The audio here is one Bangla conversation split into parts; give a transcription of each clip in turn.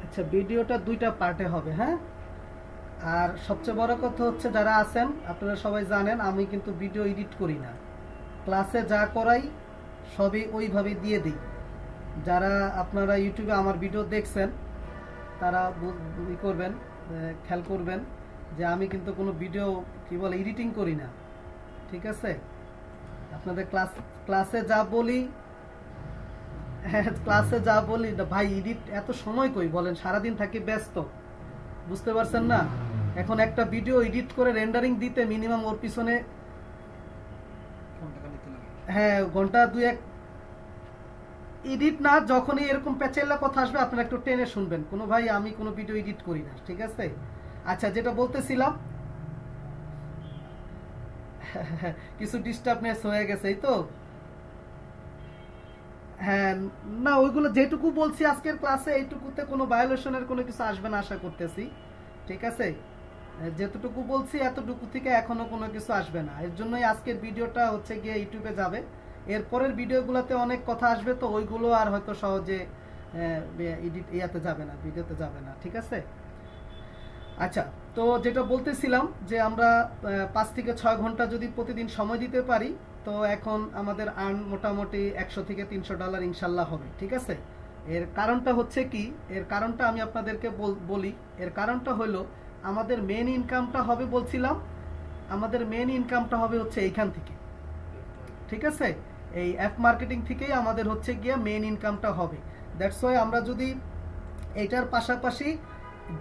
আচ্ছা, ভিডিওটা দুইটা পার্টে হবে, হ্যাঁ। আর সবচেয়ে বড় কথা হচ্ছে, যারা আছেন আপনারা সবাই জানেন আমি কিন্তু ভিডিও এডিট করি না, ক্লাসে যা করাই সবই ওইভাবে দিয়ে দিই। যারা আপনারা ইউটিউবে আমার ভিডিও দেখছেন তারা ই করবেন, খেয়াল করবেন যে আমি কিন্তু কোনো ভিডিও কি বলে এডিটিং করি না, ঠিক আছে। আপনাদের ক্লাসে যা বলি, ক্লাসে যা বলি ভাই, এডিট এত সময় কই বলেন, সারাদিন থাকি ব্যস্ত, বুঝতে পারছেন না। এখন একটা ভিডিও এডিট করে রেন্ডারিং দিতে মিনিমাম ওর পিছনে ঘন্টা দুই এক। এডিট না, যখনই এরকম প্যাচেল্লা কথা আসবে আপনারা একটু টেনে শুনবেন। কোনো ভাই আমি কোনো ভিডিও এডিট করি না, ঠিক আছে। আচ্ছা, যেটা বলতেছিলাম, কিছু ডিস্টার্বনেস হয়ে গেছে, এই তো। হ্যাঁ, না ওইগুলো যেটুকু বলছি আজকের ক্লাসে এইটুকুতে কোনো ভায়োলেশনের কোনো কিছু আসবে না আশা করতেছি, ঠিক আছে। যেতটুকু বলছি এতটুকু থেকে এখনো কোনো কিছু আসবে না। এর জন্যই আজকের ভিডিওটা হচ্ছে গিয়ে ইউটিউবে যাবে। এরপরের ভিডিওগুলোতে অনেক কথা আসবে, তো ওইগুলো আর হয়তো সহজে ইয়াতে যাবে না, ভিডিওতে যাবে না, ঠিক আছে। আচ্ছা, তো যেটা বলতেছিলাম যে আমরা 5 থেকে 6 ঘন্টা যদি প্রতিদিন সময় দিতে পারি, তো এখন আমাদের আর্ন মোটামুটি $100 থেকে $300 ইনশাল্লাহ হবে, ঠিক আছে। এর কারণটা হচ্ছে কি, এর কারণটা আমি আপনাদেরকে বলি। এর কারণটা হলো আমাদের মেন ইনকামটা হবে, বলছিলাম আমাদের মেন ইনকামটা হবে হচ্ছে এইখান থেকে, ঠিক আছে। এই অ্যাপ মার্কেটিং থেকেই আমাদের হচ্ছে গিয়ে মেন ইনকামটা হবে। দ্যাটস ওয়াই আমরা যদি এইটার পাশাপাশি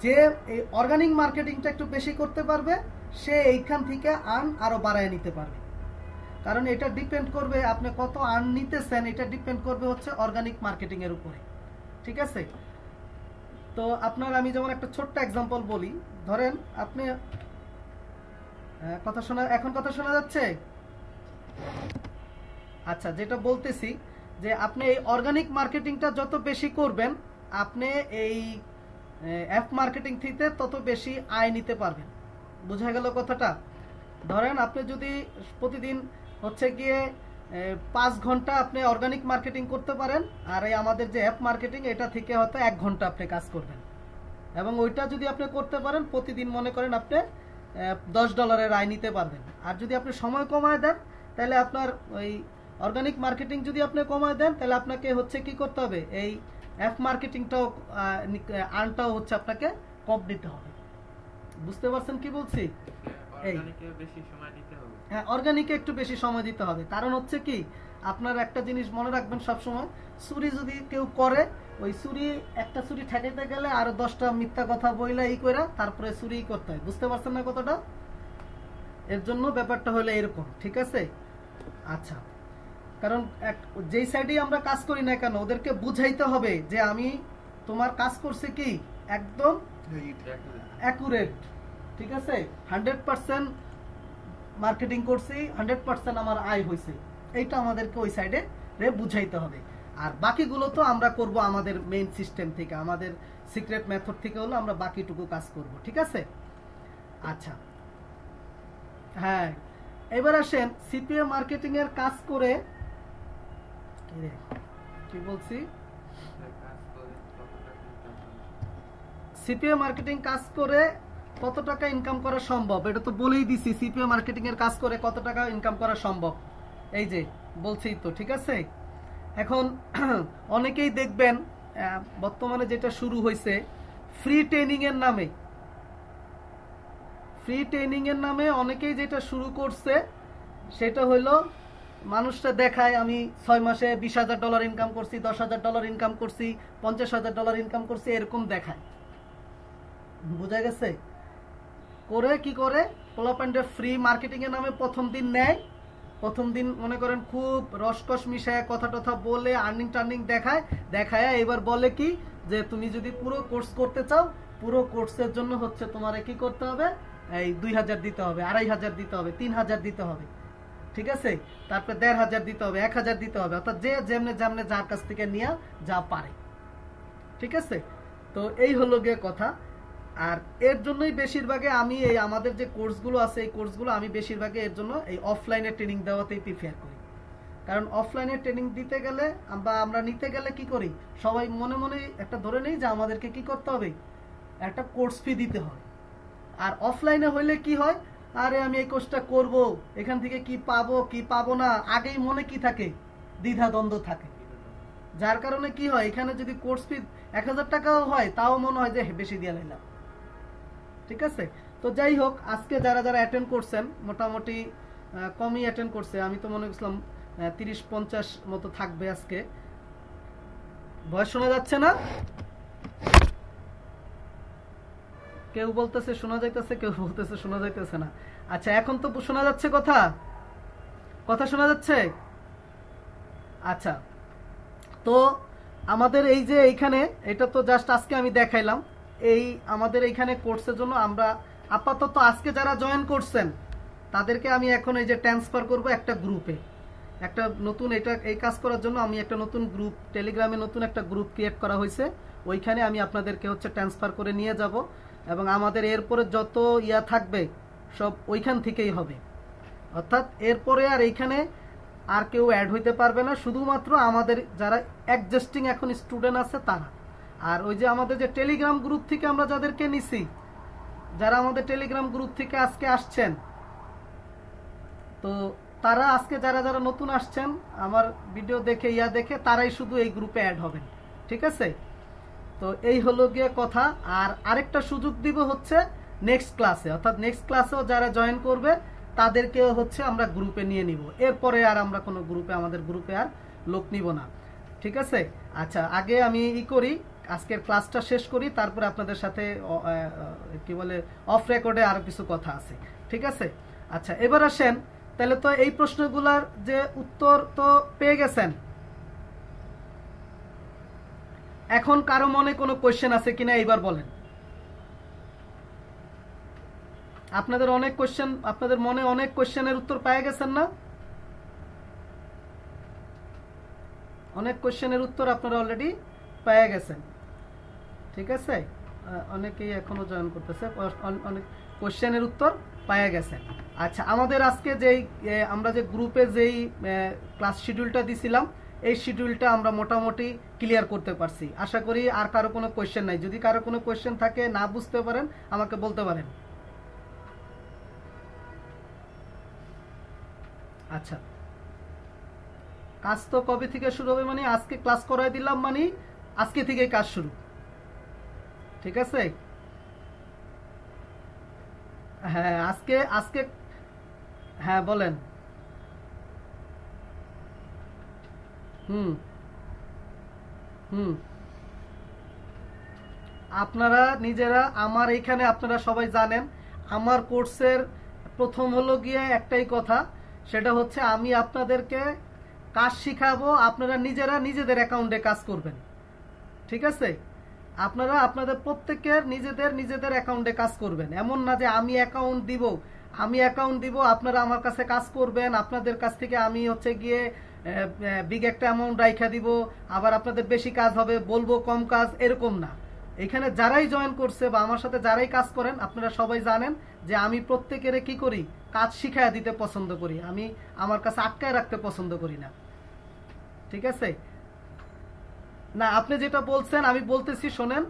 যে এই অর্গানিক মার্কেটিংটা একটু বেশি করতে পারবে, সে এইখান থেকে আর্ন আরো বাড়ায় নিতে পারবে। কারণ এটা ডিপেন্ড করবে আপনি কত আর্ন নিতেছেন, এটা ডিপেন্ড করবে হচ্ছে অর্গানিক মার্কেটিং এর উপরে, ঠিক আছে। তো আপনার আমি যেমন একটা ছোট্ট এক্সাম্পল বলি, ধরেন আপনি এখন কথা শোনা যাচ্ছে? আচ্ছা, যেটা বলতেছি যে আপনি এই অর্গানিক মার্কেটিংটা যত বেশি করবেন, আপনি এই অ্যাপ মার্কেটিং থেকে তত বেশি আয় নিতে পারবেন। বোঝা গেল কথাটা? ধরেন আপনি যদি প্রতিদিন হচ্ছে গিয়ে 5 ঘন্টা আপনি অর্গানিক মার্কেটিং করতে পারেন, আর এই আমাদের যে অ্যাপ মার্কেটিং, এটা থেকে হয়তো 1 ঘন্টা আপনি কাজ করবেন, এবং ওইটা যদি আপনি করতে পারেন প্রতিদিন, মনে করেন আপনি $10 আয় নিতে পারবেন। আর যদি আপনি সময় কমায় দেন, তাহলে আপনার ওই অর্গানিক মার্কেটিং যদি আপনি কমায় দেন, তাহলে আপনাকে হচ্ছে কি করতে হবে, এই অ্যাপ মার্কেটিংটাও আর্নটাও হচ্ছে আপনাকে কম দিতে হবে। বুঝতে পারছেন কি বলছি? হ্যাঁ, অর্গানিকে একটু বেশি সময় দিতে হবে। কারণ হচ্ছে কি, আপনার একটা জিনিস মনে রাখবেন সবসময়, চুরি যদি কেউ করে, ওই একটা চুরি ঠেকাইতে গেলে আরো 10টা মিথ্যা কথা বইলা ই করে তারপরে চুরি করতে হয়। বুঝতে পারছেন না কতটা? এর জন্য ব্যাপারটা হলো এরকম, ঠিক আছে। আচ্ছা, কারণ যেই সাইডেই আমরা কাজ করি না কেন, ওদেরকে বুঝাইতে হবে যে আমি তোমার কাজ করছি কি একদম অ্যাকুরেট, ঠিক আছে। 100% মার্কেটিং করছি, 100% আমার আয় হয়েছে, এইটা আমাদেরকে ওই সাইডে বুঝাইতে হবে। আর বাকিগুলো তো আমরা করব আমাদের মেইন সিস্টেম থেকে, আমাদের সিক্রেট মেথড থেকে হলো আমরা বাকিটুকু কাজ করব, ঠিক আছে। আচ্ছা, হ্যাঁ, এবার আসেন সিপিএ মার্কেটিং এর কাজ করে, কি বলছি, সিপিএ মার্কেটিং কাজ করে কত টাকা ইনকাম করা সম্ভব, এটা তো বলেই দিছি। সিপিএ মার্কেটিং এর কাজ করে কত টাকা ইনকাম করা সম্ভব, এই যে বলছি তো, ঠিক আছে। এখন অনেকেই দেখবেন বর্তমানে যেটা শুরু হয়েছে ফ্রি ট্রেনিং এর নামে অনেকেই যেটা শুরু করছে, সেটা হলো মানুষটা দেখায় আমি 6 মাসে $20,000 ইনকাম করছি, $10,000 ইনকাম করছি, $50,000 ইনকাম করছি, এরকম দেখায়। বোঝা গেছে? করে কি করে, পোলাপান্ডে ফ্রি মার্কেটিং এর নামে প্রথম দিন নেয়, প্রথম দিন মনে করেন খুব রসকস মিশায় কথা টথা বলে আর্নিং টার্নিং দেখায় এবার বলে কি যে তুমি যদি পুরো কোর্স করতে চাও, পুরো কোর্সের জন্য হচ্ছে তোমার কি করতে হবে, এই 2,000 দিতে হবে, 2,500 দিতে হবে, 3,000 দিতে হবে, ঠিক আছে। তারপরে 1,500 দিতে হবে, 1,000 দিতে হবে, অর্থাৎ যে যেমনে যার কাছ থেকে নিয়ে যা পারে, ঠিক আছে। তো এই হলো গিয়ে কথা। আর এর জন্যই বেশিরভাগে আমি এই আমাদের যে কোর্সগুলো আছে, এই কোর্সগুলো আমি বেশিরভাগে এর জন্য এই অফলাইনে ট্রেনিং দেওয়াতেই প্রিফার করি। কারণ অফলাইনে ট্রেনিং দিতে গেলে বা আমরা নিতে গেলে কি করি, সবাই মনে মনে একটা ধরে নেই যে আমাদেরকে কি করতে হবে, একটা কোর্স ফি দিতে হয়। আর অফলাইনে হইলে কি হয়, আরে আমি এই কোর্সটা করব, এখান থেকে কি পাবো কি পাবো না, আগেই মনে কি থাকে, দ্বিধা দ্বন্দ্ব থাকে। যার কারণে কি হয়, এখানে যদি কোর্স ফি 1000 টাকাও হয় তাও মনে হয় যে বেশি দিয়ে নিলাম। ঠিক আছে, তো যাই হোক, আজকে যারা যারা অ্যাটেন্ড করছেন মোটামুটি কমই অ্যাটেন্ড করছে, আমি তো মনে করছিলাম 30-50 মতো থাকবে আজকে। ভয়েস শোনা যাচ্ছে না? কেউ বলতেছে শোনা যাইতেছে, কেউ বলতেছে শোনা যাইতেছে না। আচ্ছা, এখন তো শোনা যাচ্ছে, কথা কথা শোনা যাচ্ছে? আচ্ছা, তো আমাদের এই যে এইখানে, এটা তো জাস্ট আজকে আমি দেখাইলাম। এই আমাদের এইখানে কোর্সের জন্য আমরা আপাতত আজকে যারা জয়েন করছেন তাদেরকে আমি এখন এই যে ট্রান্সফার করব একটা গ্রুপে, একটা নতুন, এটা এই কাজ করার জন্য আমি একটা নতুন গ্রুপ, টেলিগ্রামে নতুন একটা গ্রুপ ক্রিয়েট করা হয়েছে, ওইখানে আমি আপনাদেরকে হচ্ছে ট্রান্সফার করে নিয়ে যাব, এবং আমাদের এরপরে যত ইয়া থাকবে সব ওইখান থেকেই হবে। অর্থাৎ এরপরে আর এইখানে আর কেউ অ্যাড হইতে পারবে না, শুধুমাত্র আমাদের যারা এক্সিস্টিং এখন স্টুডেন্ট আছে তারা। আর ওই যে আমাদের যে টেলিগ্রাম গ্রুপ থেকে আমরা যাদেরকে নিছি, যারা আমাদের টেলিগ্রাম গ্রুপ থেকে আজকে আসছেন, তো তারা আজকে যারা যারা নতুন আসছেন আমার ভিডিও দেখে ইয়া দেখে তারাই শুধু এই গ্রুপে অ্যাড হবেন। ঠিক আছে, তো এই হলো গিয়ে কথা। আর আরেকটা সুযোগ দিব হচ্ছে নেক্সট ক্লাসে, অর্থাৎ নেক্সট ক্লাসেও যারা জয়েন করবে তাদেরকেও হচ্ছে আমরা গ্রুপে নিয়ে নিব। এরপরে আর আমরা কোনো গ্রুপে, আমাদের গ্রুপে আর লোক নিব না। ঠিক আছে, আচ্ছা, আগে আমি করি, আজকের ক্লাসটা শেষ করি, তারপরে আপনাদের সাথে কি বলে অফ রেকর্ডে আরো কিছু কথা আছে। ঠিক আছে, আচ্ছা, এবার আসেন, তাহলে তো এই প্রশ্নগুলার যে উত্তর তো পেয়ে গেছেন। এখন কারো মনে কোনো কোয়েশ্চেন আছে কিনা এইবার বলেন। আপনাদের অনেক কোয়েশ্চেন, আপনাদের মনে অনেক কোয়েশ্চেনের উত্তর পেয়ে গেছেন না? অনেক কোয়েশ্চেনের উত্তর আপনারা অলরেডি পেয়ে গেছেন। ঠিক আছে, অনেকেই এখনো জয়েন করতেছে, অনেক কোয়েশ্চেনের উত্তর পেয়ে গেছেন। আচ্ছা, আমাদের আজকে যেই আমরা যে গ্রুপে যেই ক্লাস শিডিউলটা দিছিলাম, এই শিডিউলটা আমরা মোটামুটি ক্লিয়ার করতে পারছি। আশা করি আর কারো কোনো কোয়েশ্চেন নাই। যদি কারো কোনো কোয়েশ্চেন থাকে, না বুঝতে পারেন, আমাকে বলতে পারেন। আচ্ছা, কাজ তো কবে থেকে শুরু হবে, মানে আজকে ক্লাস করাই দিলাম, মানে আজকে থেকে কাজ শুরু। ঠিক আছে, হ্যাঁ, আজকে আজকে হ্যাঁ বলেন। হুম হুম আপনারা নিজেরা আমার এইখানে আপনারা সবাই জানেন, আমার কোর্সের প্রথম হলো গিয়ে একটাই কথা, সেটা হচ্ছে আমি আপনাদেরকে কাজ শিখাবো, আপনারা নিজেরা নিজেদের অ্যাকাউন্টে কাজ করবেন। ঠিক আছে, আপনারা আপনাদের প্রত্যেকের নিজেদের নিজেদের অ্যাকাউন্টে কাজ করবেন। এমন না যে আমি অ্যাকাউন্ট দিব, আপনারা আমার কাছে কাজ করবেন, আপনাদের কাছ থেকে আমি হচ্ছে গিয়ে বিগ একটা অ্যামাউন্ট রাইখা দিব, আবার আপনাদের বেশি কাজ হবে, বলবো কম কাজ, এরকম না। এখানে যারাই জয়েন করছে বা আমার সাথে যারাই কাজ করেন, আপনারা সবাই জানেন যে আমি প্রত্যেকের কি করি, কাজ শিখায় দিতে পছন্দ করি, আমি আমার কাছে আটকায় রাখতে পছন্দ করি না। ঠিক আছে, না আপনি যেটা বলছেন আমি বলতেছি শোনেন,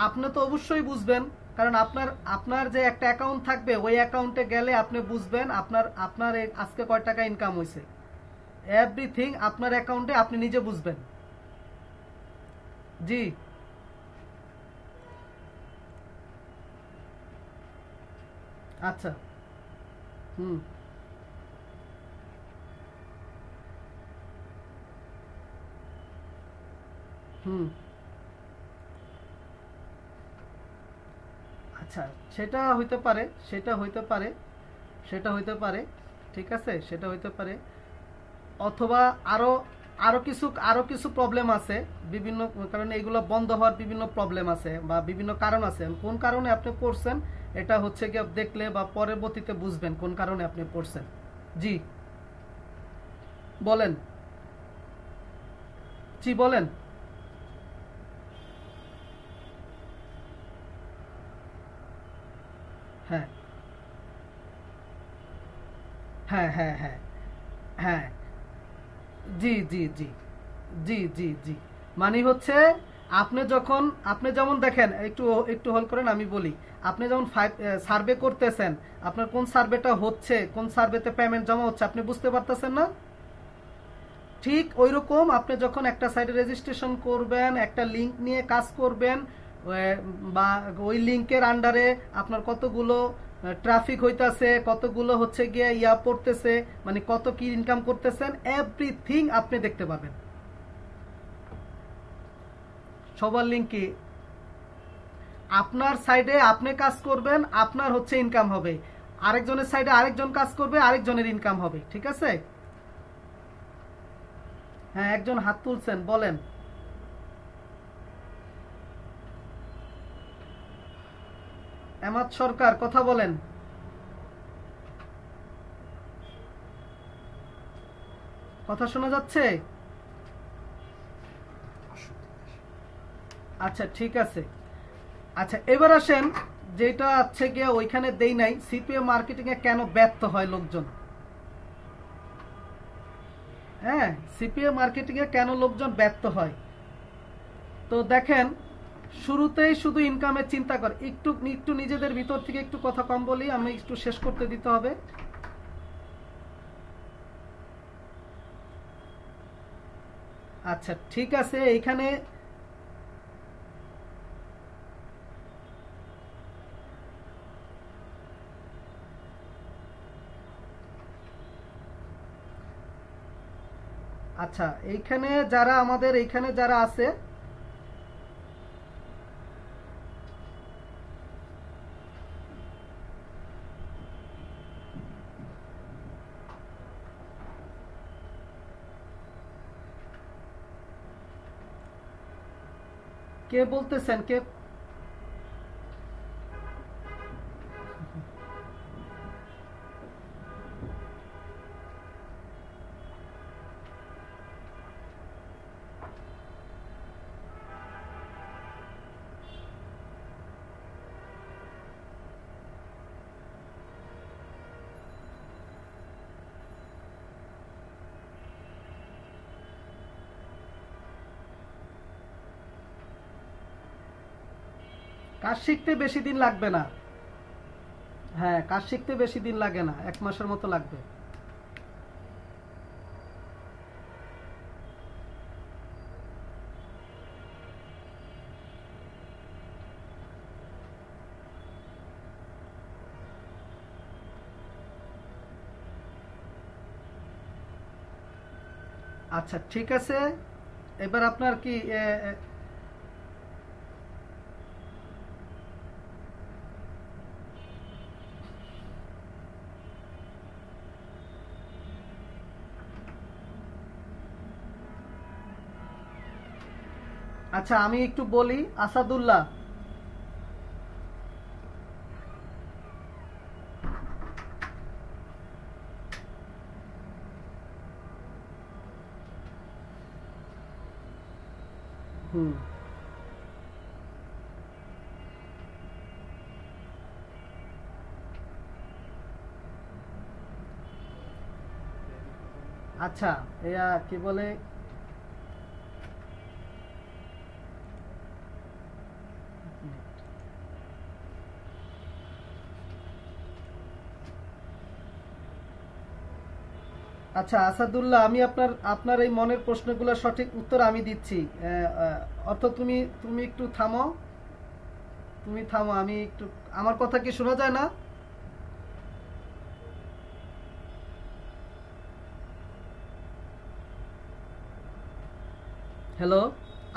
আপনি তো অবশ্যই বুঝবেন, কারণ আপনার আপনার যে একটা অ্যাকাউন্ট থাকবে, ওই অ্যাকাউন্টে গেলে আপনি বুঝবেন আপনার আপনার আজকে কয় টাকা ইনকাম হয়েছে, এভরিথিং আপনার অ্যাকাউন্টে আপনি নিজে বুঝবেন। জি, আচ্ছা, হুম হুম আচ্ছা, সেটা হইতে পারে, সেটা হইতে পারে, সেটা হইতে পারে। ঠিক আছে, সেটা হইতে পারে, অথবা আরো আরো কিছু প্রবলেম আছে, বিভিন্ন কারণে এগুলো বন্ধ হওয়ার বিভিন্ন প্রবলেম আছে বা বিভিন্ন কারণ আছে। কোন কারণে আপনি পড়ছেন এটা হচ্ছে গিয়ে দেখলে বা পরবর্তীতে বুঝবেন কোন কারণে আপনি পড়ছেন। জি বলেন, জি বলেন। হ্যাঁ হ্যাঁ হ্যাঁ হ্যাঁ হ্যাঁ, জি জি জি জি জি জি, মানে হচ্ছে আপনি যখন, আপনি যেমন দেখেন, একটু একটু হোল্ড করেন আমি বলি। আপনি যখন সার্ভে করতেছেন, আপনার কোন সার্ভেটা হচ্ছে, কোন সার্ভেতে পেমেন্ট জমা হচ্ছে আপনি বুঝতে পারতেছেন না? ঠিক ওইরকম আপনি যখন একটা সাইটে রেজিস্ট্রেশন করবেন, একটা লিংক নিয়ে কাজ করবেন, বা ওই লিংকের আন্ডারে আপনার কতগুলো ট্রাফিক হইতাছে, কতগুলো হচ্ছে গিয়ে ইয়া পড়তেছে, মানে কত কি ইনকাম করতেছেন, এভরিথিং আপনি দেখতে পাবেন সবার লিংকে। আপনার সাইডে আপনি কাজ করবেন, আপনার হচ্ছে ইনকাম হবে, আরেকজনের সাইডে আরেকজন কাজ করবে, আরেকজনের ইনকাম হবে, ঠিক আছে? হ্যাঁ, একজন হাত তুলছেন, বলেন। এমাদ সরকার, কথা বলেন। কথা শোনা যাচ্ছে? আচ্ছা ঠিক আছে। আচ্ছা এবার আসেন, যেটা আছে গিয়ে ওইখানে দেই নাই, সিপিএ মার্কেটিং এ কেন ব্যর্থ হয় লোকজন। হ্যাঁ, সিপিএ মার্কেটিং এ কেন লোকজন ব্যর্থ হয়, তো দেখেন, শুরুতেই শুধু ইনকামের চিন্তা করে, একটু একটু নিজেদের ভিতর থেকে একটু কথা কম বলি, আমি একটু শেষ করতে দিতে হবে। আচ্ছা ঠিক আছে, এইখানে আচ্ছা এইখানে যারা আমাদের এইখানে যারা আছে, কে বলতেছেন, কে? কাজ শিখতে বেশি দিন লাগবে না। হ্যাঁ, কাজ শিখতে বেশি দিন লাগে না, 1 মাসের মতো লাগবে। আচ্ছা ঠিক আছে, এবার আপনার কি আচ্ছা আমি একটু বলি, আসাদুল্লাহ, হুম, আচ্ছা এয়া কি বলে, আচ্ছা আসাদুল্লাহ, আমি আপনার আপনার এই মনের প্রশ্নগুলোর সঠিক উত্তর আমি দিচ্ছি। অর্থ তুমি তুমি একটু থামো, তুমি থামো, আমি একটু, আমার কথা কি শোনা যায় না? হ্যালো,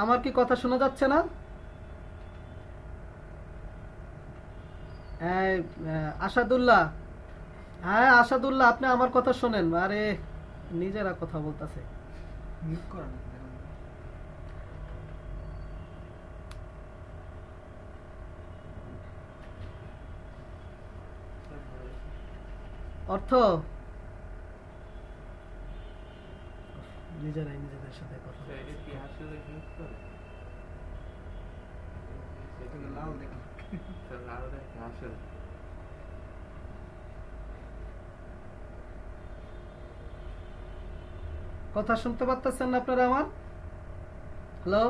আমার কি কথা শোনা যাচ্ছে না? হ্যাঁ, আসাদুল্লাহ, হ্যাঁ আসাদুল্লাহ, আপনি আমার কথা শোনেন, আরে নিজেরা কথা বলতেছে। অর্থ, নিজেরাই নিজেদের সাথে কথা বলতেছে। কথা শুনতে পাচ্ছেন না আপনারা আমার? হ্যালো,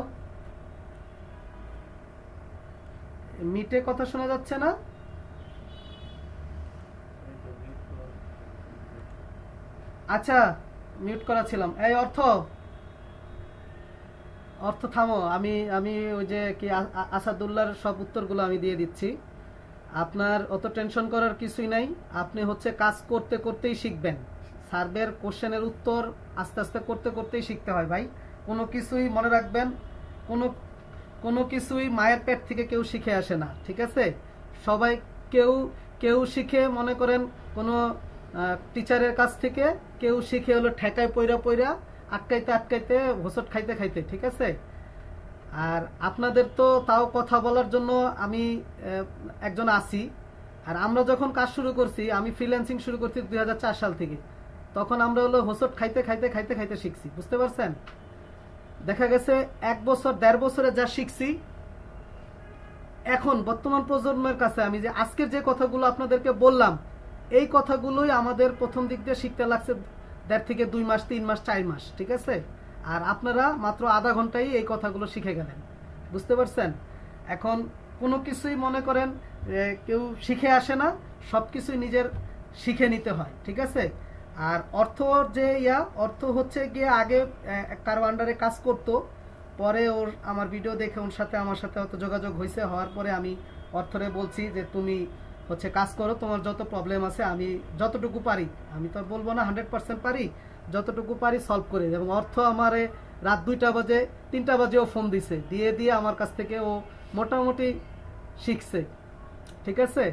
মিটে কথা শোনা যাচ্ছে না? আচ্ছা, মিউট করা ছিলাম। এই অর্থ থামো। আমি আমি ওই যে কি আসাদুল্লাহর সব উত্তরগুলো আমি দিয়ে দিচ্ছি। আপনার অত টেনশন করার কিছুই নাই। আপনি হচ্ছে কাজ করতে করতেই শিখবেন। সার্ভের কোশ্চেনের উত্তর আস্তে আস্তে করতে করতেই শিখতে হয় ভাই। কোনো কিছুই মনে রাখবেন, কোনো কিছুই মায়ের পেট থেকে কেউ শিখে আসে না, ঠিক আছে? সবাই কেউ কেউ শিখে মনে করেন কোনো টিচারের কাছ থেকে, কেউ শিখে হলো ঠেকায় পইরা পইরা, আটকাইতে আটকাইতে, হোঁচট খাইতে খাইতে, ঠিক আছে? আর আপনাদের তো তাও কথা বলার জন্য আমি একজন আছি। আর আমরা যখন কাজ শুরু করছি, আমি ফ্রিল্যান্সিং শুরু করছি 2004 সাল থেকে, তখন আমরা হলো হোঁচট খাইতে খাইতে খাইতে খাইতে শিখছি, বুঝতে পারছেন? দেখা গেছে 1 বছর 1.5 বছরে যা শিখছি, এখন বর্তমান প্রজন্মের কাছে আমি যে আজকের যে কথাগুলো আপনাদেরকে বললাম, এই কথাগুলোই আমাদের প্রথম দিক দিয়ে শিখতে লাগছে 1.5 থেকে 2 মাস, 3 মাস, 4 মাস, ঠিক আছে? আর আপনারা মাত্র আধা ঘন্টায় এই কথাগুলো শিখে গেলেন, বুঝতে পারছেন? এখন কোনো কিছুই মনে করেন কেউ শিখে আসে না, সবকিছুই নিজের শিখে নিতে হয়, ঠিক আছে? আর অর্থ যে অর্থ হচ্ছে গিয়ে আগে কারো আন্ডারে কাজ করতো, পরে ওর আমার ভিডিও দেখে আমার সাথে হয়তো যোগাযোগ হয়েছে, হওয়ার পরে আমি অর্থরে বলছি যে তুমি হচ্ছে কাজ করো, তোমার যত প্রবলেম আছে আমি যতটুকু পারি, আমি তো বলবো না 100% পারি, যতটুকু পারি সলভ করে। এবং অর্থ আমারে রাত 2টা বাজে 3টা বাজে ও ফোন দিছে, দিয়ে আমার কাছ থেকে ও মোটামুটি শিখছে, ঠিক আছে?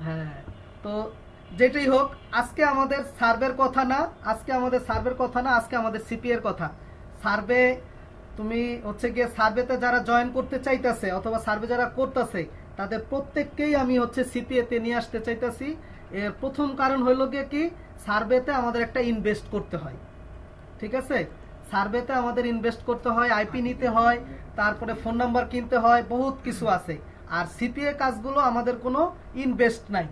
হ্যাঁ, তো যেটাই হোক, আজকে আমাদের সার্ভের কথা না, আজকে আমাদের সিপি এর কথা। সার্ভে তুমি হচ্ছে গিয়ে সার্ভেতে যারা জয়েন করতে চাইতেছে অথবা সার্ভে যারা করতেছে, তাদের প্রত্যেককেই আমি হচ্ছে সিপিএ তে নিয়ে আসতে চাইতেছি। এর প্রথম কারণ হলো গিয়ে কি, সার্ভেতে আমাদের একটা ইনভেস্ট করতে হয়, ঠিক আছে? সার্ভেতে আমাদের ইনভেস্ট করতে হয়, আইপি নিতে হয়, তারপরে ফোন নাম্বার কিনতে হয়, বহুত কিছু আছে। আর সিপিএ কাজগুলো আমাদের কোনো ইনভেস্ট নাই,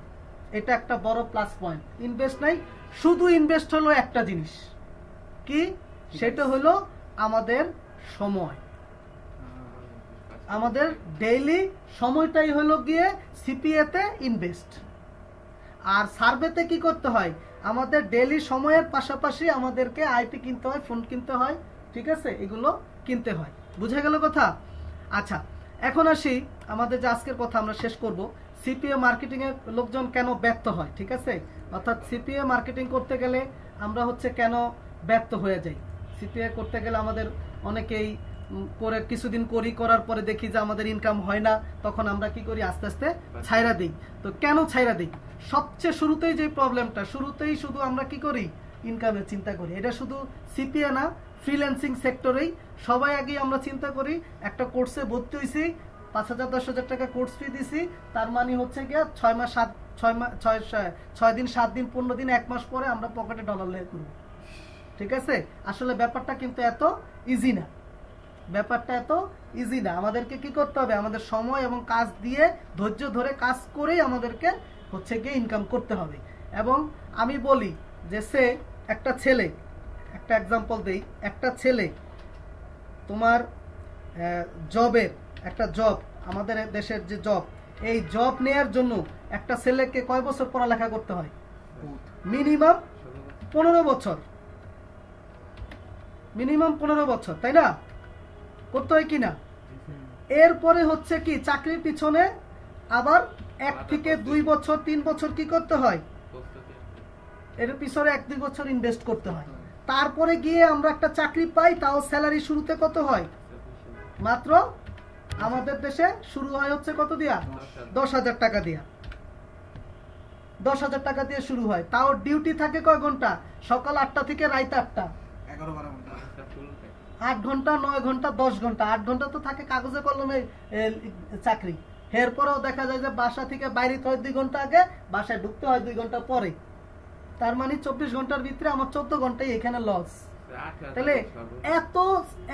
এটা একটা বড় প্লাস পয়েন্ট। ইনভেস্ট নাই, শুধু ইনভেস্ট হলো একটা জিনিস, কি? সেটা হলো আমাদের সময়। আমাদের ডেইলি সময়টাই হলো গিয়ে সিপিএ তে ইনভেস্ট। আর সার্ভেতে কি করতে হয়, আমাদের ডেইলি সময়ের পাশাপাশি আমাদেরকে আইপি কিনতে হয়, ফোন কিনতে হয়, ঠিক আছে? এগুলো কিনতে হয়, বুঝে গেল কথা? আচ্ছা, এখন আসি আমাদের যে আজকের কথা আমরা শেষ করব, সিপিএ মার্কেটিং এর লোকজন কেন ব্যর্থ হয়, ঠিক আছে? অর্থাৎ সিপিএ মার্কেটিং করতে গেলে আমরা হচ্ছে কেন ব্যর্থ হয়ে যাই। সিপিএ করতে গেলে আমাদের অনেকেই করে কিছুদিন করার পরে দেখি যে আমাদের ইনকাম হয় না, তখন আমরা কি করি, আস্তে আস্তে ছাইরা দিই। তো কেন ছাইরা দিই? সবচেয়ে শুরুতেই যে প্রবলেমটা, শুরুতেই শুধু আমরা কি করি, ইনকামের চিন্তা করি। এটা শুধু সিপিএ না, ফ্রিল্যান্সিং সেক্টরেই সবাই আগে আমরা চিন্তা করি, একটা কোর্সে ভর্তি হয়েছি, 5,000-10,000 টাকা কোর্স ফি দিছি, তার মানে হচ্ছে গিয়ে 6 দিন 7 দিন 15 দিন 1 মাস পরে আমরা পকেটে ডলার লেগে করব, ঠিক আছে? আসলে ব্যাপারটা কিন্তু এত ইজি না, ব্যাপারটা এত ইজি না। আমাদেরকে কি করতে হবে, আমাদের সময় এবং কাজ দিয়ে ধৈর্য ধরে কাজ করেই আমাদেরকে হচ্ছে গিয়ে ইনকাম করতে হবে। এবং আমি বলি যে সে একটা ছেলে, একটা এক্সাম্পল দেই, একটা ছেলে তোমার জবের একটা জব, আমাদের দেশের যে জব, এই জব নেয়ার জন্য একটা ছেলেকে কয় বছর পড়ালেখা করতে হয়? মিনিমাম 15 বছর, মিনিমাম 15 বছর, তাই না? করতে হয় কিনা? এরপরে হচ্ছে কি, চাকরির পিছনে আবার 1 থেকে 2 বছর 3 বছর কি করতে হয়, এর পিছনে 1-2 বছর ইনভেস্ট করতে হয়। তারপরে গিয়ে আমরা একটা চাকরি পাই, তাও স্যালারি শুরুতে কত হয়? মাত্র আমাদের দেশে শুরু হয় হচ্ছে কত দিয়া? 10,000 টাকা দিয়া। 10,000 টাকা দিয়ে শুরু হয়, তাও ডিউটি থাকে কয় ঘন্টা? সকাল 8টা থেকে রাত 8টা, 11-12 ঘন্টা, 8 ঘন্টা, 9 ঘন্টা, 10 ঘন্টা। 8 ঘন্টা তো থাকে কাগজে কলমে চাকরি। এরপরেও দেখা যায় যে বাসা থেকে বাইরে হয় 2 ঘন্টা আগে, বাসায় ঢুকতে হয় 2 ঘন্টা পরে। তার মানে 24 ঘন্টার ভিতরে আমার 14 ঘন্টাই এখানে লস। তাহলে এত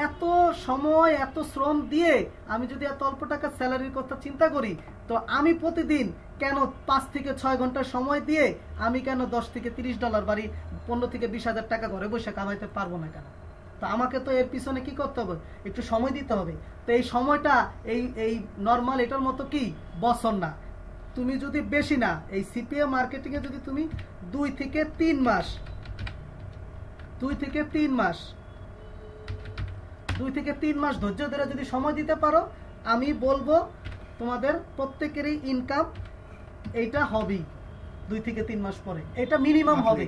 এত সময় এত শ্রম দিয়ে আমি যদি এত অল্প টাকা স্যালারির কথা চিন্তা করি, তো আমি প্রতিদিন কেন 5 থেকে 6 ঘন্টা সময় দিয়ে আমি কেন $10 থেকে $30 বাড়ি 15 থেকে 20,000 টাকা ঘরে বসে কামাইতে পারবো না কেন? তো আমাকে তো এর পিছনে কি করতে হবে, একটু সময় দিতে হবে। তো এই সময়টা এই নর্মাল এটার মতো কি বছর না, তুমি যদি বেশি না এই সিপিএ মার্কেটিং এ যদি তুমি 2 থেকে 3 মাস 2 থেকে 3 মাস ধৈর্য ধরে যদি সময় দিতে পারো, আমি বলবো তোমাদের প্রত্যেকেরই ইনকাম এইটা হবেই 2 থেকে 3 মাস পরে, এটা মিনিমাম হবে,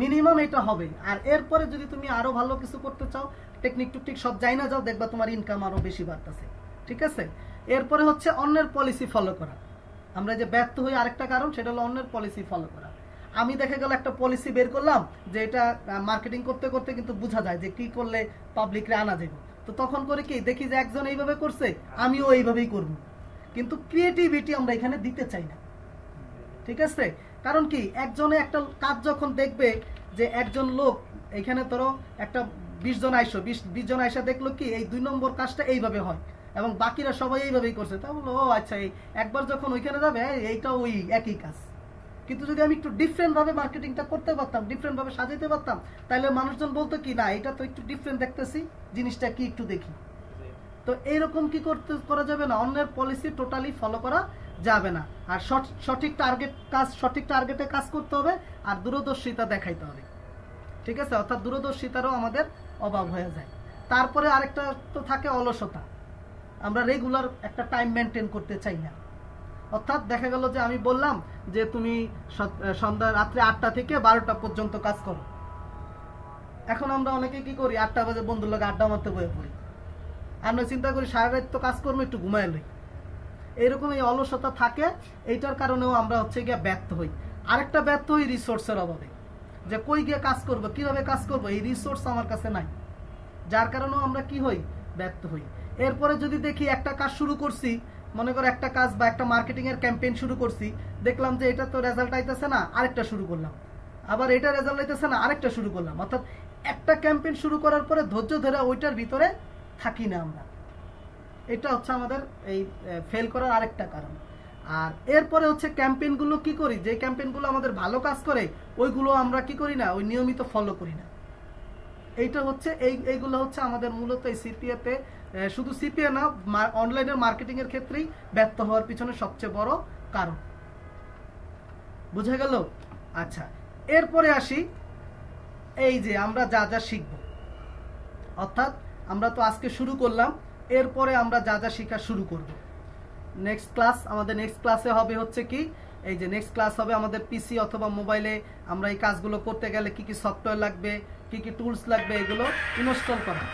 মিনিমাম এটা হবে। আর এরপরে যদি তুমি আরো ভালো কিছু করতে চাও, টেকনিক টুকটিক সব যাই না যাও, দেখবা তোমার ইনকাম আরো বেশি বাড়তেছে। ঠিক আছে, এরপরে হচ্ছে অন্যের পলিসি ফলো করা। আমরা যে ব্যর্থ হই আরেকটা কারণ, সেটা হলো অন্যের পলিসি ফলো করা। আমি দেখা গেল একটা পলিসি বের করলাম যে এটা মার্কেটিং করতে করতে কিন্তু বোঝা যায় যে কি করলে পাবলিকরে আনা যাবে, তো তখন করে কি দেখি যে একজন এইভাবে করছে, আমিও এইভাবেই করব, কিন্তু ক্রিয়েটিভিটি আমরা এখানে দিতে চাই না। ঠিক আছে, কারণ কি একজনে একটা কাজ যখন দেখবে যে একজন লোক এখানে ধরো একটা 20 জন আইসো 20 জন আইসা দেখলো কি এই 2 নম্বর কাজটা এইভাবে হয় এবং বাকিরা সবাই এইভাবেই করছে, তা বললো ও আচ্ছা, এই একবার যখন ওইখানে যাবে এইটা ওই একই কাজ। কিন্তু যদি আমি একটু ডিফারেন্ট ভাবে মার্কেটিংটা করতে পারতাম, ডিফারেন্ট ভাবে সাজাইতে পারতাম, তাহলে মানুষজন বলতো কি না এটা তো একটু ডিফারেন্ট দেখতেছি, জিনিসটা কি একটু দেখি। তো এইরকম কি করা যাবে না, অন্যের পলিসি টোটালি ফলো করা যাবে না। আর সঠিক টার্গেটে কাজ করতে হবে, আর দূরদর্শিতা দেখাইতে হবে। ঠিক আছে, অর্থাৎ দূরদর্শিতারও আমাদের অভাব হয়ে যায়। তারপরে আরেকটা তো থাকে অলসতা, আমরা রেগুলার একটা টাইম মেনটেন করতে চাই না। অর্থাৎ দেখা গেল যে আমি বললাম যে তুমি সন্ধ্যা রাত্রে 8টা থেকে 12টা পর্যন্ত কাজ করো, এখন আমরা অনেকে কি করি 8টা বাজে বন্ধুর লোক আড্ডা মারতে বয়ে পড়ি, আমরা চিন্তা করি সারা রাত তো কাজ করবো, একটু ঘুমায় লই। এইরকম এই অলসতা থাকে, এইটার কারণেও আমরা হচ্ছে গিয়ে ব্যর্থ হই। আরেকটা ব্যর্থ হই রিসোর্সের অভাবে, যে কই গিয়ে কাজ করব, কিভাবে কাজ করব, এই রিসোর্স আমার কাছে নাই, যার কারণেও আমরা কি হই, ব্যর্থ হই। এরপরে যদি দেখি একটা কাজ শুরু করছি, মনে করো একটা কাজ বা একটা মার্কেটিং এর ক্যাম্পেইন শুরু করছি, দেখলাম যে এটা তো রেজাল্ট আইতেছে না, আরেকটা শুরু করলাম, আবার এটা রেজাল্ট আইতেছে না, আরেকটা শুরু করলাম। অর্থাৎ একটা ক্যাম্পেইন শুরু করার পরে ধৈর্য ধরে ওইটার ভিতরে থাকি না আমরা, এটা হচ্ছে আমাদের এই ফেল করার আরেকটা কারণ। আর এরপরে হচ্ছে ক্যাম্পেইনগুলো কি করি, যে ক্যাম্পেইনগুলো আমাদের ভালো কাজ করে ওইগুলো আমরা কি করি না, ওই নিয়মিত ফলো করি না। এইটা হচ্ছে এইগুলো হচ্ছে আমাদের মূলত এই সিপিএ তে, শুধু সিপিএ না, অনলাইনের মার্কেটিং এর ক্ষেত্রেই ব্যর্থ হওয়ার পিছনে সবচেয়ে বড় কারণ। বুঝা গেল? আচ্ছা, এরপরে আসি এই যে আমরা যা যা শিখব, অর্থাৎ আমরা তো আজকে শুরু করলাম, এরপরে আমরা যা যা শেখা শুরু করব। নেক্সট ক্লাস, আমাদের নেক্সট ক্লাসে হবে হচ্ছে কি, এই যে নেক্সট ক্লাস হবে আমাদের পিসি অথবা মোবাইলে আমরা এই কাজগুলো করতে গেলে কি কি সফটওয়্যার লাগবে, কি কি টুলস লাগবে, এগুলো ইনস্টল করা।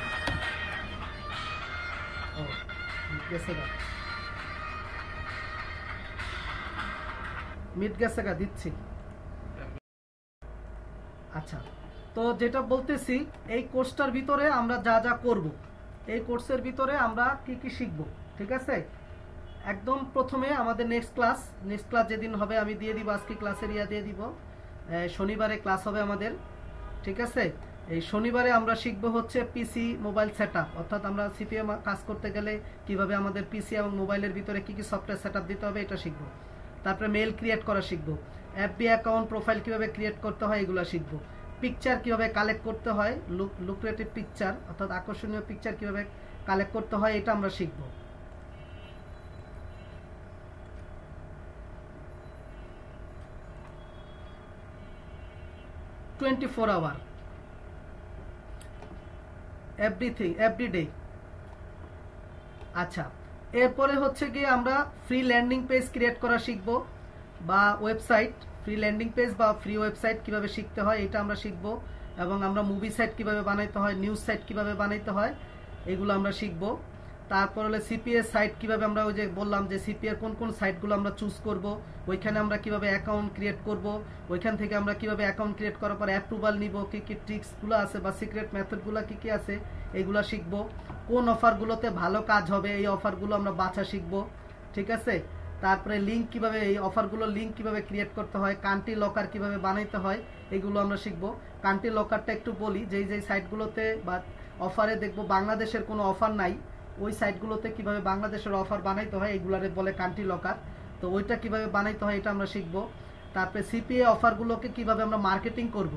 মিট গেছে গা দিচ্ছি। আচ্ছা, তো যেটা বলতেছি, এই কোর্সটার ভিতরে আমরা যা যা করব, এই কোর্সের ভিতরে আমরা কি কি শিখব। ঠিক আছে, একদম প্রথমে আমাদের নেক্সট ক্লাস যেদিন হবে আমি দিয়ে দিব, আজকে ক্লাসের দিয়ে দিব, শনিবারে ক্লাস হবে আমাদের। ঠিক আছে, এই শনিবারে আমরা শিখবো হচ্ছে পিসি মোবাইল সেটআপ, অর্থাৎ আমরা সিপিএ কাজ করতে গেলে কিভাবে আমাদের পিসি এবং মোবাইলের ভিতরে কি কি সফটওয়্যার সেটআপ দিতে হবে এটা শিখবো। তারপরে মেল ক্রিয়েট করা শিখবো, এফবি অ্যাকাউন্ট প্রোফাইল কিভাবে ক্রিয়েট করতে হয় এগুলো শিখবো, পিকচার কিভাবে কালেক্ট করতে হয়, লুক্রেটিভ পিকচার অর্থাৎ আকর্ষণীয় পিকচার কিভাবে কালেক্ট করতে হয় এটা আমরা শিখবো। টোয়েন্টি-4 আওয়ার এভরিথিং এভরিডে। আচ্ছা, এরপরে হচ্ছে গিয়ে আমরা ফ্রি ল্যান্ডিং পেজ ক্রিয়েট করা শিখবো, বা ওয়েবসাইট, ফ্রি ল্যান্ডিং পেজ বা ফ্রি ওয়েবসাইট কিভাবে শিখতে হয় এটা আমরা শিখবো, এবং আমরা মুভি সাইট কিভাবে বানাইতে হয়, নিউজ সাইট কিভাবে বানাইতে হয় এগুলো আমরা শিখবো। তারপর হলো সিপিএ সাইট কিভাবে, আমরা ওই যে বললাম যে সিপিএর কোন কোন সাইটগুলো আমরা চুজ করব, ওইখানে আমরা কিভাবে অ্যাকাউন্ট ক্রিয়েট করব, ওইখান থেকে আমরা কিভাবে অ্যাকাউন্ট ক্রিয়েট করার পর অ্যাপ্রুভাল নিব, কি কি ট্রিক্সগুলো আছে বা সিক্রেট মেথডগুলো কি কি আছে এগুলো শিখবো। কোন অফারগুলোতে ভালো কাজ হবে এই অফারগুলো আমরা বাছা শিখবো। ঠিক আছে, তারপরে লিঙ্ক কিভাবে, এই অফারগুলোর লিঙ্ক কিভাবে ক্রিয়েট করতে হয়, কান্ট্রি লকার কিভাবে বানাইতে হয়, এগুলো আমরা শিখবো। কান্ট্রি লকারটা একটু বলি, যেই সাইটগুলোতে বা অফারে দেখবো বাংলাদেশের কোনো অফার নাই, ওই সাইটগুলোতে কিভাবে বাংলাদেশের অফার বানাইতে হয় এগুলারে বলে কান্ট্রি লকার। তো ওইটা কিভাবে বানাইতে হয় এটা আমরা শিখবো। তারপরে সিপিএ অফারগুলোকে কিভাবে আমরা মার্কেটিং করব,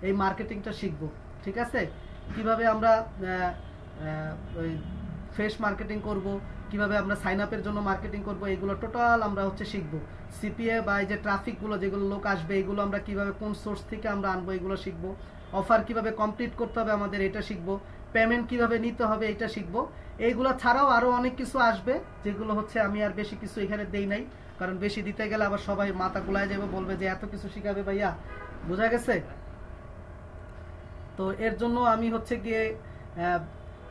এই মার্কেটিংটা শিখবো। ঠিক আছে, কিভাবে আমরা ওই ফেস মার্কেটিং করব, কিভাবে আমরা সাইন আপের জন্য মার্কেটিং করব, এগুলো টোটাল আমরা হচ্ছে শিখবো। সিপিএ বা এই যে ট্রাফিকগুলো, যেগুলো লোক আসবে, এগুলো আমরা কিভাবে কোন সোর্স থেকে আমরা আনবো, এগুলো শিখবো। অফার কিভাবে কমপ্লিট করতে হবে আমাদের, এটা শিখবো। পেমেন্ট কিভাবে নিতে হবে, এটা শিখবো। এইগুলো ছাড়াও আরো অনেক কিছু আসবে, যেগুলো হচ্ছে আমি আর বেশি কিছু এখানে দেই নাই, কারণ বেশি দিতে গেলে আবার সবাই মাথা গুলায় যাবে, বলবে যে এত কিছু শিখাবে ভাইয়া, বোঝা গেছে? তো এর জন্য আমি হচ্ছে গিয়ে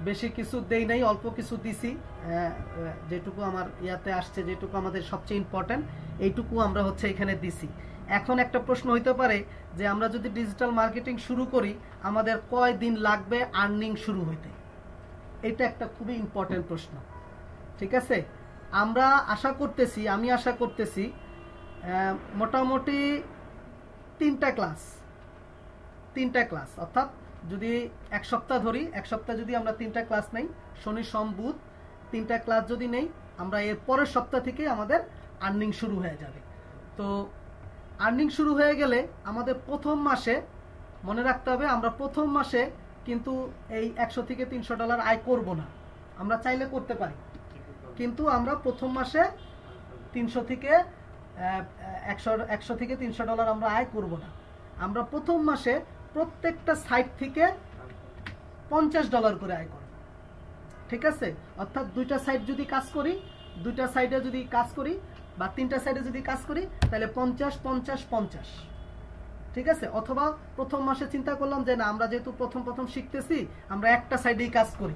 বেশি কিছু দেই নাই, অল্প কিছু দিছি, যেটুকু আমার ইয়াতে আসছে, যেটুকু আমাদের সবচেয়ে ইম্পর্টেন্ট, এইটুকু আমরা হচ্ছে এখানে দিছি। এখন একটা প্রশ্ন হইতে পারে যে আমরা যদি ডিজিটাল মার্কেটিং শুরু করি, আমাদের কয় দিন লাগবে আর্নিং শুরু হইতে? এটা একটা খুবই ইম্পর্টেন্ট প্রশ্ন। ঠিক আছে, আমরা আশা করতেছি, আমি আশা করতেছি মোটামুটি 3টা ক্লাস, অর্থাৎ যদি এক সপ্তাহ ধরি, এক সপ্তাহ যদি আমরা 3টা ক্লাস নেই, শনি সোম বুধ 3টা ক্লাস যদি নেই, আমরা এর পরের সপ্তাহ থেকে আমাদের আর্নিং শুরু হয়ে যাবে। তো আর্নিং শুরু হয়ে গেলে আমাদের প্রথম মাসে মনে রাখতে হবে, আমরা প্রথম মাসে কিন্তু এই $100 থেকে $300 আয় করব না। আমরা চাইলে করতে পারি, কিন্তু আমরা প্রথম মাসে 300 থেকে 100 থেকে $300 আমরা আয় করব না। আমরা প্রথম মাসে প্রত্যেকটা সাইট থেকে $50 করে আয় করব। ঠিক আছে, অর্থাৎ 2টা সাইট যদি কাজ করি, 2টা সাইডে যদি কাজ করি বা 3টা সাইডে যদি কাজ করি, তাহলে 50 50 50। ঠিক আছে, অথবা প্রথম মাসে চিন্তা করলাম যে না, আমরা যেহেতু প্রথম শিখতেছি, আমরা একটা সাইডেই কাজ করি,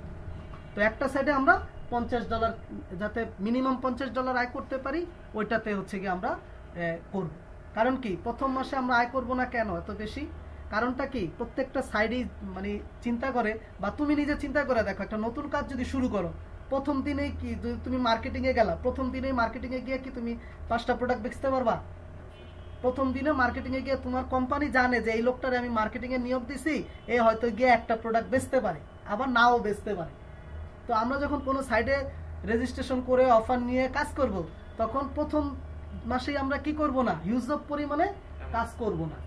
তো একটা সাইডে আমরা $50, যাতে মিনিমাম $50 আয় করতে পারি, ওইটাতে হচ্ছে গিয়ে আমরা করব। কারণ কি, প্রথম মাসে আমরা আয় করব না কেন এত বেশি? কারণটা কি, প্রত্যেকটা সাইডেই মানে চিন্তা করে, বা তুমি নিজে চিন্তা করে দেখো, একটা নতুন কাজ যদি শুরু করো, প্রথম দিনেই কি তুমি মার্কেটিংয়ে গেলা, প্রথম দিনেই মার্কেটিংয়ে গিয়ে কি তুমি 5টা প্রোডাক্ট বেচতে পারবা? প্রথম দিনে মার্কেটিংয়ে গিয়ে তোমার কোম্পানি জানে যে এই লোকটারে আমি মার্কেটিংয়ে নিয়োগ দিছি, এ হয়তো গিয়ে একটা প্রোডাক্ট বেচতে পারে, আবার নাও বেচতে পারে। তো আমরা যখন কোনো সাইডে রেজিস্ট্রেশন করে অফার নিয়ে কাজ করব, তখন প্রথম মাসেই আমরা কি করব না, হিউজ অফ পরিমাণে কাজ করব না।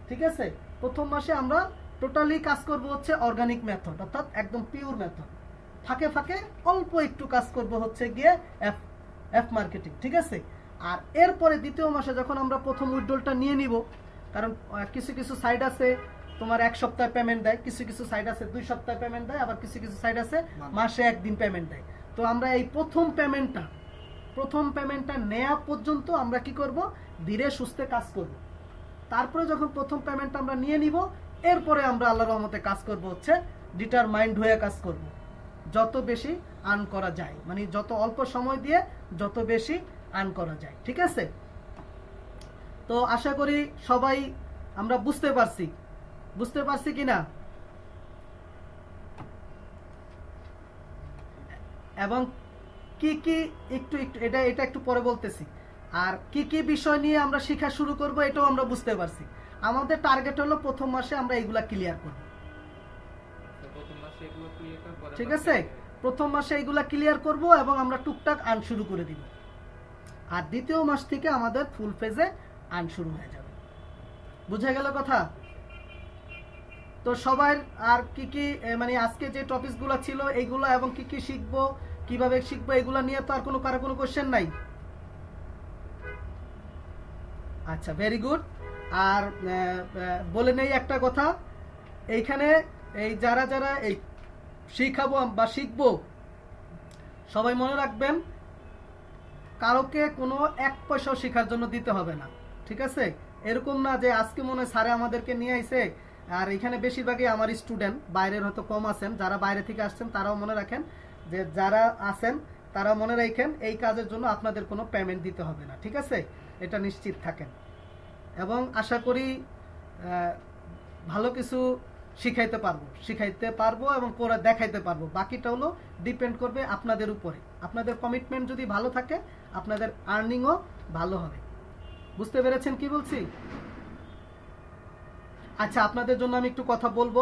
ঠিক আছে, প্রথম মাসে আমরা টোটালি কাজ করব হচ্ছে অর্গানিক মেথড, অর্থাৎ একদম পিওর মেথড। ফাঁকে ফাঁকে অল্প একটু কাজ করব হচ্ছে গিয়ে এফ মার্কেটিং। ঠিক আছে, আর এরপরে দ্বিতীয় মাসে যখন আমরা প্রথম উইথড্রলটা নিয়ে নিব, কারণ কিছু কিছু সাইট আছে তোমার 1 সপ্তাহ পেমেন্ট দেয়, কিছু কিছু সাইট আছে 2 সপ্তাহ পেমেন্ট দেয়, আবার কিছু কিছু সাইট আছে মাসে 1 দিন পেমেন্ট দেয়। তো আমরা এই প্রথম পেমেন্টটা নেওয়া পর্যন্ত আমরা কি করব, ধীরে সুস্থে কাজ করব। তারপরে যখন প্রথম পেমেন্ট আমরা নিয়ে নিব, এরপরে আমরা আল্লাহর রহমতে কাজ করব হচ্ছে ডিটারমাইন্ড হয়ে কাজ করব, যত বেশি আর্ন করা যায়, মানে যত অল্প সময় দিয়ে যত বেশি আর্ন করা যায়। ঠিক আছে, তো আশা করি সবাই আমরা বুঝতে পারছি কিনা, এবং কি কি একটু এটা একটু পরে বলতেছি, আর কি কি বিষয় নিয়ে আমরা শেখা শুরু করব এটাও আমরা বুঝতে পারছি। আমাদের টার্গেট হলো প্রথম মাসে আমরা এগুলা ক্লিয়ার করব। ঠিক আছে, প্রথম মাসে এগুলা ক্লিয়ার করব এবং আমরা টুকটাক আর্ন শুরু করে দিব, আর দ্বিতীয় মাস থেকে আমাদের ফুল ফেজে আর্ন শুরু হয়ে যাবে। বুঝা গেল কথা? তো সবার আর কি কি মানে আজকে যে টপিকসগুলো ছিল এইগুলো, এবং কি কি শিখবো, কিভাবে শিখবো, এগুলো নিয়ে তো আর কারো কোনো কোশ্চেন নাই? আচ্ছা, ভেরি গুড। আর বলে নেই একটা কথা, এইখানে এই যারা এই শিখাবো বা শিখবো, সবাই মনে রাখবেন, কারোকে কোনো 1 পয়সাও শেখার জন্য দিতে হবে না। ঠিক আছে, এরকম না যে আজকে মনে হয় স্যারে আমাদেরকে নিয়ে আইছে, আর এখানে বেশিরভাগই আমার স্টুডেন্ট, বাইরের হয়তো কম আছেন, যারা বাইরে থেকে আসছেন তারাও মনে রাখেন, যে যারা আছেন তারা মনে রাখেন এই কাজের জন্য আপনাদের কোনো পেমেন্ট দিতে হবে না। ঠিক আছে, এটা নিশ্চিত থাকেন, এবং আশা করি ভালো কিছু শিখাইতে পারবো এবং করে দেখাইতে পারবো। বাকিটা হলো ডিপেন্ড করবে আপনাদের উপরে। আপনাদের কমিটমেন্ট যদি ভালো থাকে আপনাদের আর্নিংও ভালো হবে। বুঝতে পেরেছেন কি বলছি? আচ্ছা, আপনাদের জন্য আমি একটু কথা বলবো।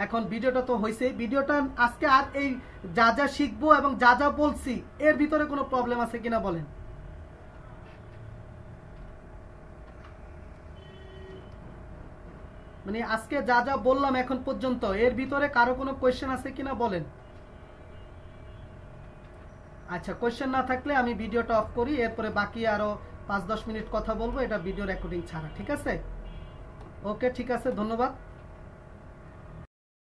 এখন ভিডিওটা তো হয়েছে, ভিডিওটা আজকে আর এই যা যা শিখবো এবং যা যা বলছি এর ভিতরে কোনো প্রবলেম আছে কিনা বলেন। মানে আজকে যা যা বললাম এখন পর্যন্ত এর ভিতরে কারো কোনো কোয়েশ্চেন আছে কিনা বলেন। আচ্ছা, কোয়েশ্চেন না থাকলে আমি ভিডিওটা অফ করি, এরপরে বাকি আরো 5-10 মিনিট কথা বলবো, এটা ভিডিও রেকর্ডিং ছাড়া। ঠিক আছে? ওকে, ঠিক আছে, ধন্যবাদ।